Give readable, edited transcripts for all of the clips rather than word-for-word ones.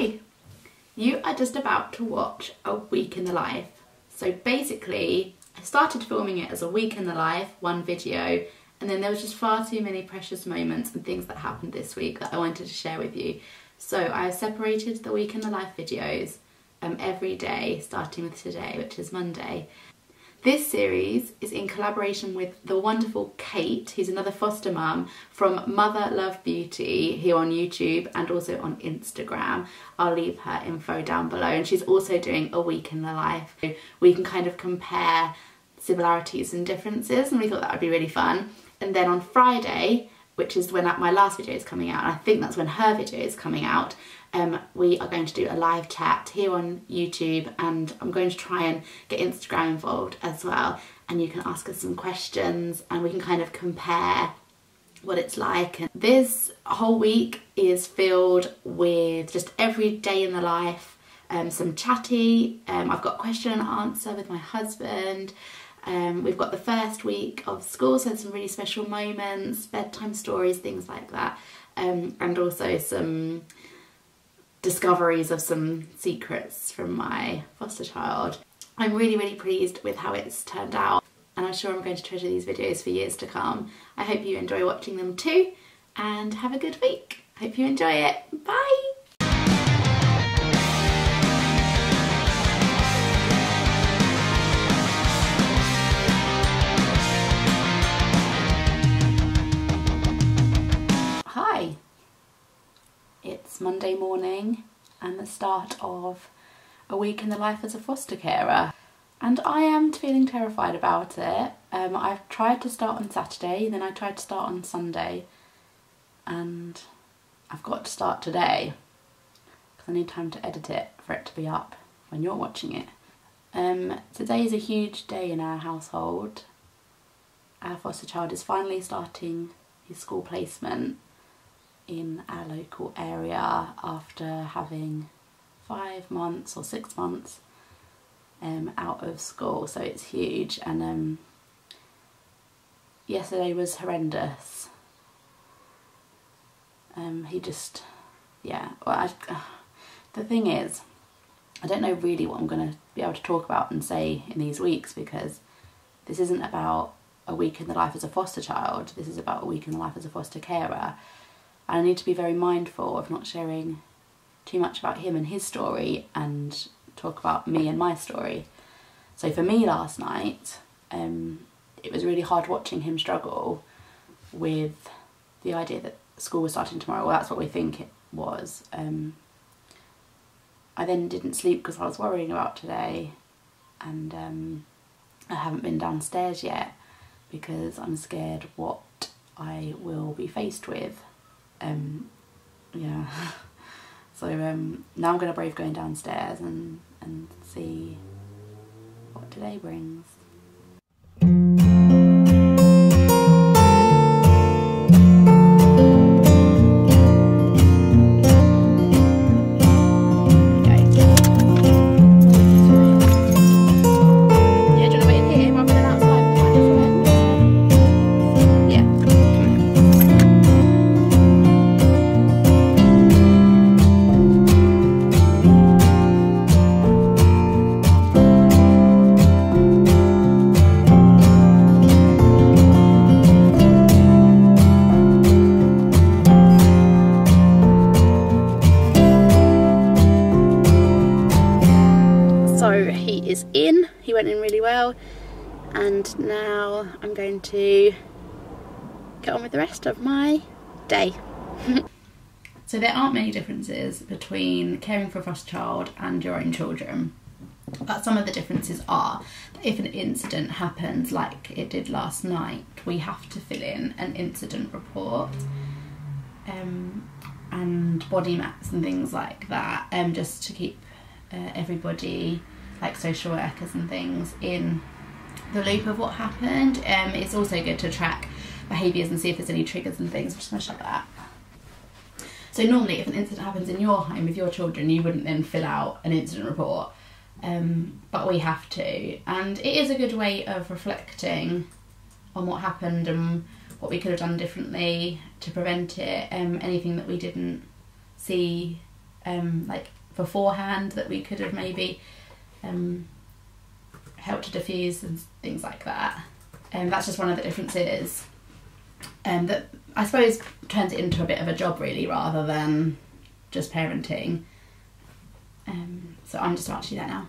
Hi! You are just about to watch a week in the life. So basically, I started filming it as a week in the life, one video, and then there was just far too many precious moments and things that happened this week that I wanted to share with you. So I have separated the week in the life videos every day, starting with today, which is Monday. This series is in collaboration with the wonderful Kait, who's another foster mum from Mother Love Beauty here on YouTube and also on Instagram. I'll leave her info down below, and she's also doing a week in the life. We can kind of compare similarities and differences, and we thought that would be really fun. And then on Friday, which is when my last video is coming out, and I think that's when her video is coming out, we are going to do a live chat here on YouTube, and I'm going to try and get Instagram involved as well, and you can ask us some questions and we can kind of compare what it's like. And this whole week is filled with just every day in the life, some chatty, I've got question and answer with my husband. We've got the first week of school, so some really special moments, bedtime stories, things like that, and also some discoveries of some secrets from my foster child. I'm really pleased with how it's turned out, and I'm sure I'm going to treasure these videos for years to come. I hope you enjoy watching them too, and have a good week. Hope you enjoy it. Bye! Hi! It's Monday morning and the start of a week in the life as a foster carer, and I am feeling terrified about it. I've tried to start on Saturday, then I tried to start on Sunday, and I've got to start today because I need time to edit it for it to be up when you're watching it. Today is a huge day in our household. Our foster child is finally starting his school placement in our local area after having 5 months or 6 months out of school, so it's huge. And yesterday was horrendous. He just, yeah, well, the thing is, I don't know really what I'm going to be able to talk about and say in these weeks, because this isn't about a week in the life as a foster child, this is about a week in the life as a foster carer. I need to be very mindful of not sharing too much about him and his story and talk about me and my story. So for me last night, it was really hard watching him struggle with the idea that school was starting tomorrow. Well, that's what we think it was. I then didn't sleep because I was worrying about today, and I haven't been downstairs yet because I'm scared what I will be faced with. Yeah, so now I'm going to brave going downstairs and see what today brings. He went in really well, and now I'm going to get on with the rest of my day. So there aren't many differences between caring for a foster child and your own children, but some of the differences are that if an incident happens like it did last night, we have to fill in an incident report and body maps and things like that, just to keep everybody, like social workers and things, in the loop of what happened. It's also good to track behaviours and see if there's any triggers and things. I'm just going to shut that. So normally if an incident happens in your home with your children, you wouldn't then fill out an incident report, but we have to, and it is a good way of reflecting on what happened and what we could have done differently to prevent it, anything that we didn't see like beforehand that we could have maybe helped to diffuse and things like that. That's just one of the differences that I suppose turns it into a bit of a job really rather than just parenting. So I'm just about to do that now.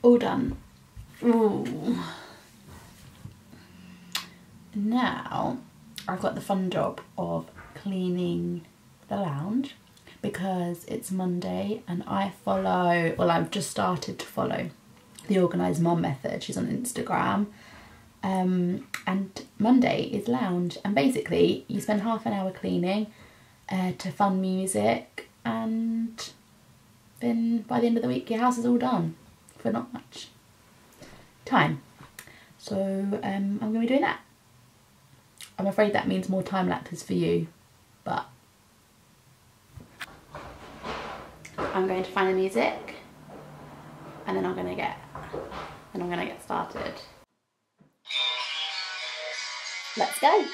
All done. Ooh. Now I've got the fun job of cleaning the lounge because it's Monday and I follow, well, I've just started to follow the Organised Mum method. She's on Instagram, and Monday is lounge, and basically you spend half an hour cleaning to fun music, and then by the end of the week your house is all done for not much time. So I'm going to be doing that. I'm afraid that means more time lapses for you, but I'm going to find the music and then I'm going to get started. Let's go.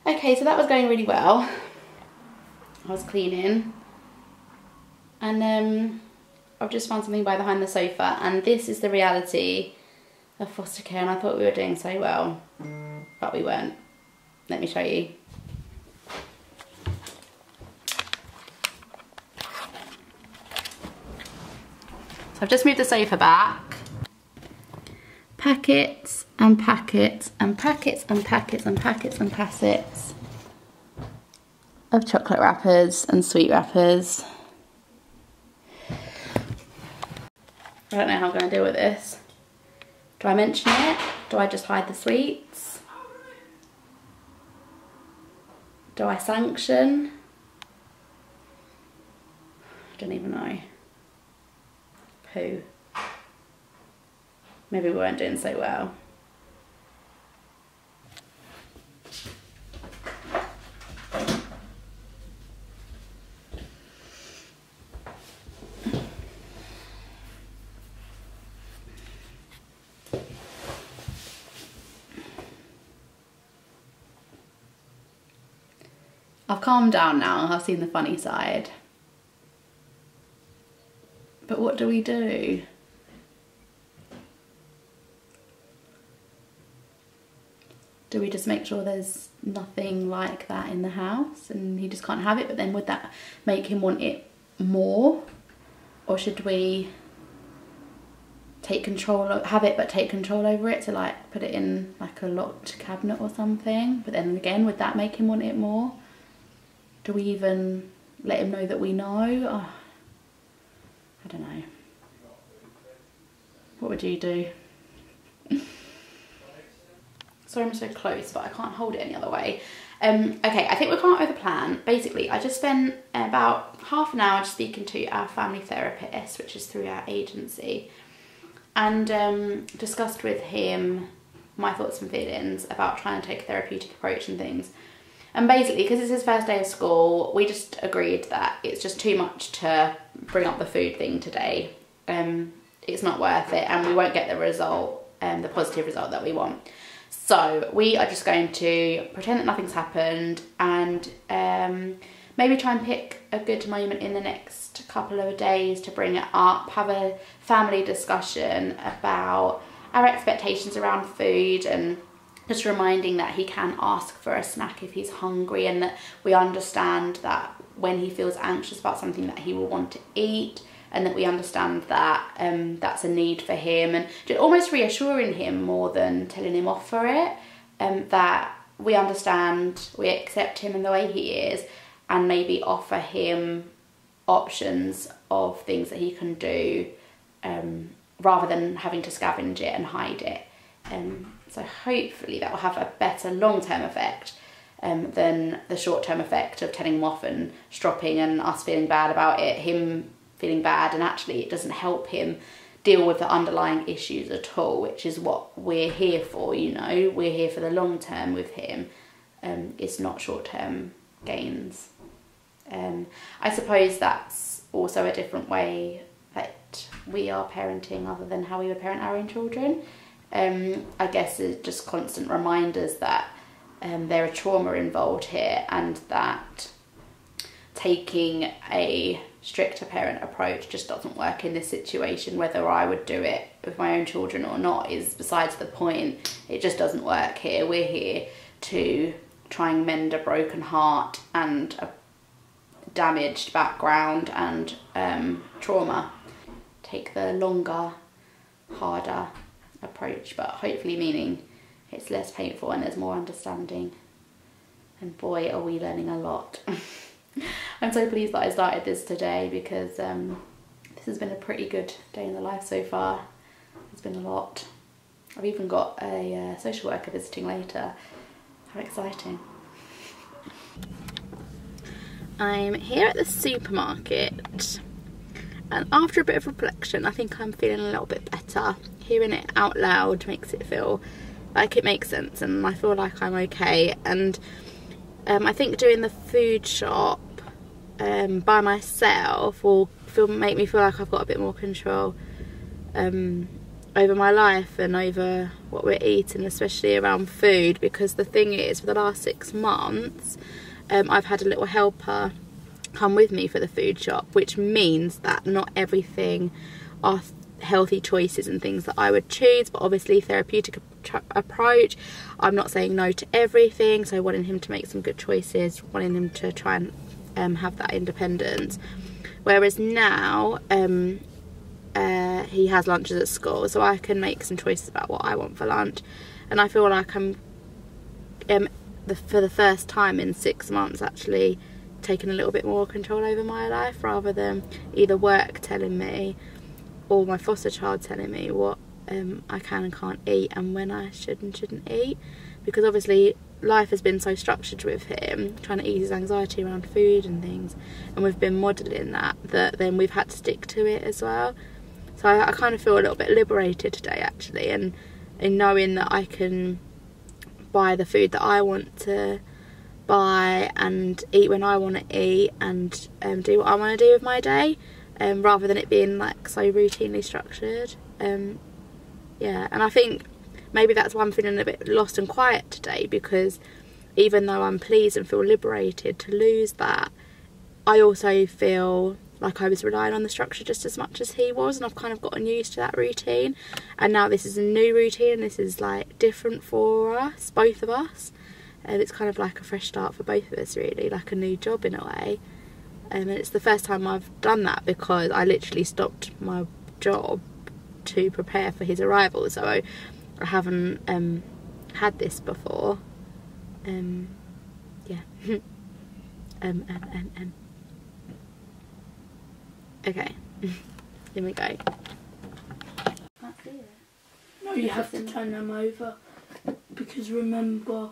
Okay, so that was going really well. I was cleaning and I've just found something by behind the sofa, and this is the reality of foster care, and I thought we were doing so well, but we weren't. Let me show you. So I've just moved the sofa back. Packets and packets and packets and packets and packets and packets of chocolate wrappers and sweet wrappers. I don't know how I'm going to deal with this. Do I mention it? Do I just hide the sweets? Do I sanction? I don't even know. Poo. Maybe we weren't doing so well. I've calmed down now, I've seen the funny side. But what do we do? Do we just make sure there's nothing like that in the house and he just can't have it? But then would that make him want it more? Or should we take control, have it but take control over it, to like put it in like a locked cabinet or something? But then again, would that make him want it more? Do we even let him know that we know? Oh, I don't know. What would you do? Sorry I'm so close, but I can't hold it any other way. Okay, I think we've come up with a plan. Basically, I just spent about half an hour just speaking to our family therapist, which is through our agency, and discussed with him my thoughts and feelings about trying to take a therapeutic approach and things. And basically, because it's his first day of school, we just agreed that it's just too much to bring up the food thing today. It's not worth it, and we won't get the result, the positive result that we want. So we are just going to pretend that nothing's happened, and maybe try and pick a good moment in the next couple of days to bring it up, have a family discussion about our expectations around food, and just reminding that he can ask for a snack if he's hungry, and that we understand that when he feels anxious about something that he will want to eat, and that we understand that that's a need for him, and just almost reassuring him more than telling him off for it, that we understand, we accept him in the way he is, and maybe offer him options of things that he can do, rather than having to scavenge it and hide it. So hopefully that will have a better long-term effect than the short-term effect of telling him off and stropping and us feeling bad about it, him feeling bad, and actually it doesn't help him deal with the underlying issues at all, which is what we're here for, you know. We're here for the long term with him. It's not short-term gains. I suppose that's also a different way that we are parenting other than how we would parent our own children. I guess it's just constant reminders that there are trauma involved here, and that taking a stricter parent approach just doesn't work in this situation. Whether I would do it with my own children or not is besides the point. It just doesn't work here. We're here to try and mend a broken heart and a damaged background and trauma. Take the longer, harder approach, but hopefully meaning it's less painful and there's more understanding. And boy, are we learning a lot. I'm so pleased that I started this today, because this has been a pretty good day in the life so far. It's been a lot. I've even got a social worker visiting later. How exciting. I'm here at the supermarket, and after a bit of reflection I think I'm feeling a little bit better. Hearing it out loud makes it feel like it makes sense, and I feel like I'm okay. And I think doing the food shop by myself will make me feel like I've got a bit more control over my life and over what we're eating, especially around food. Because the thing is, for the last 6 months I've had a little helper come with me for the food shop, which means that not everything are healthy choices and things that I would choose, but obviously therapeutic approach. I'm not saying no to everything, so wanting him to make some good choices, wanting him to try and have that independence. Whereas now he has lunches at school, so I can make some choices about what I want for lunch, and I feel like I'm for the first time in 6 months actually taking a little bit more control over my life, rather than either work telling me or my foster child telling me what I can and can't eat and when I should and shouldn't eat. Because obviously life has been so structured with him, trying to ease his anxiety around food and things, and we've been modelling that then we've had to stick to it as well. So I kind of feel a little bit liberated today actually, and in knowing that I can buy the food that I want to buy and eat when I want to eat, and do what I want to do with my day, rather than it being like so routinely structured. Yeah, and I think maybe that's why I'm feeling a bit lost and quiet today, because even though I'm pleased and feel liberated to lose that, I also feel like I was relying on the structure just as much as he was, and I've kind of gotten used to that routine, and now this is a new routine, and this is like different for us, both of us, and it's kind of like a fresh start for both of us really, like a new job in a way. And it's the first time I've done that, because I literally stopped my job to prepare for his arrival, so I haven't had this before. Yeah. Okay, here we go. Can't see it. No, you have to turn them over, because remember.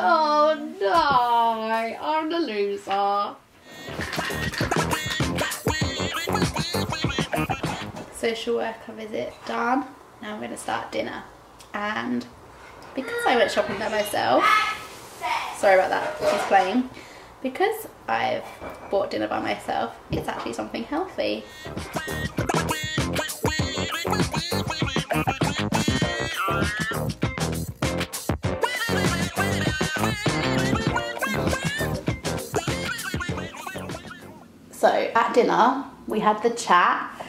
Oh no, I'm the loser. Social worker visit done. Now I'm going to start dinner. And because I went shopping by myself, sorry about that, he's playing. Because I've bought dinner by myself, it's actually something healthy. So at dinner, we had the chat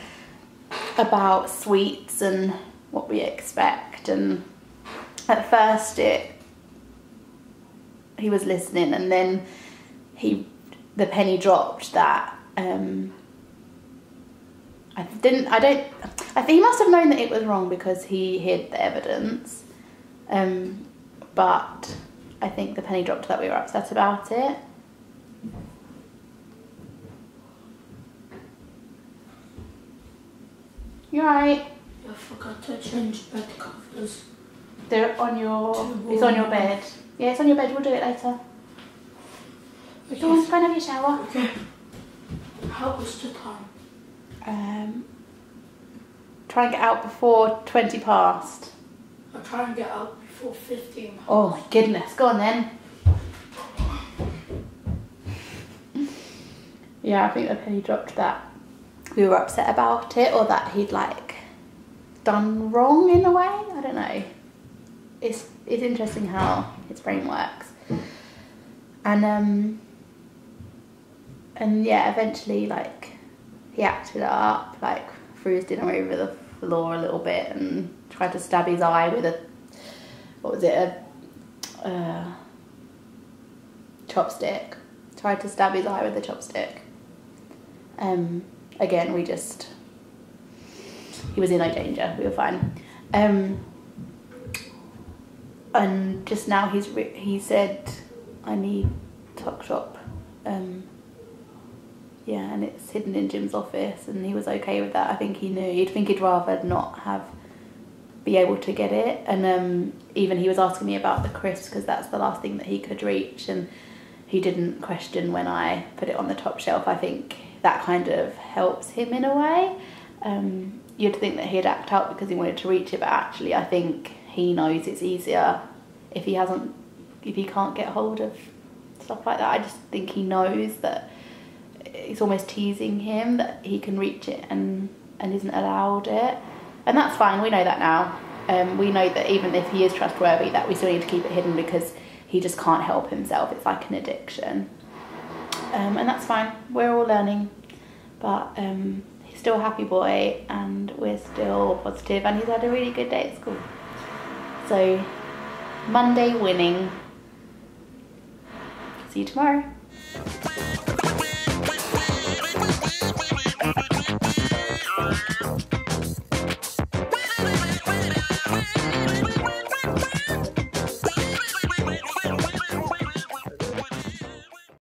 about sweets and what we expect, and at first he was listening, and then the penny dropped that I think he must have known that it was wrong because he hid the evidence, but I think the penny dropped that we were upset about it. You alright? I forgot to change bed covers. They're on your... It's on your bed. Yeah, it's on your bed. We'll do it later. Okay. Go on, go and have your shower. Okay. How was the time? Try and get out before 20 past. I'll try and get out before 15 past. Oh my goodness. Go on then. Yeah, I think the penny dropped that we were upset about it, or that he'd like done wrong in a way. I don't know. It's interesting how his brain works. And yeah, eventually like he acted up, like threw his dinner over the floor a little bit and tried to stab his eye with a, what was it, a chopstick. Tried to stab his eye with a chopstick. Again, he was in no danger, we were fine. And just now he said, I need tuck shop. Yeah, and it's hidden in Jim's office, and he was okay with that. I think he knew. You'd think he'd rather not be able to get it. And even he was asking me about the crisps because that's the last thing that he could reach, and he didn't question when I put it on the top shelf. I think that kind of helps him in a way. You'd think that he'd act out because he wanted to reach it, but actually I think he knows it's easier if he can't get hold of stuff like that. I just think he knows that it's almost teasing him that he can reach it and isn't allowed it. And that's fine, we know that now. We know that even if he is trustworthy, that we still need to keep it hidden because he just can't help himself. It's like an addiction. And that's fine, we're all learning. But he's still a happy boy and we're still positive, and he's had a really good day at school. So, Monday winning. See you tomorrow.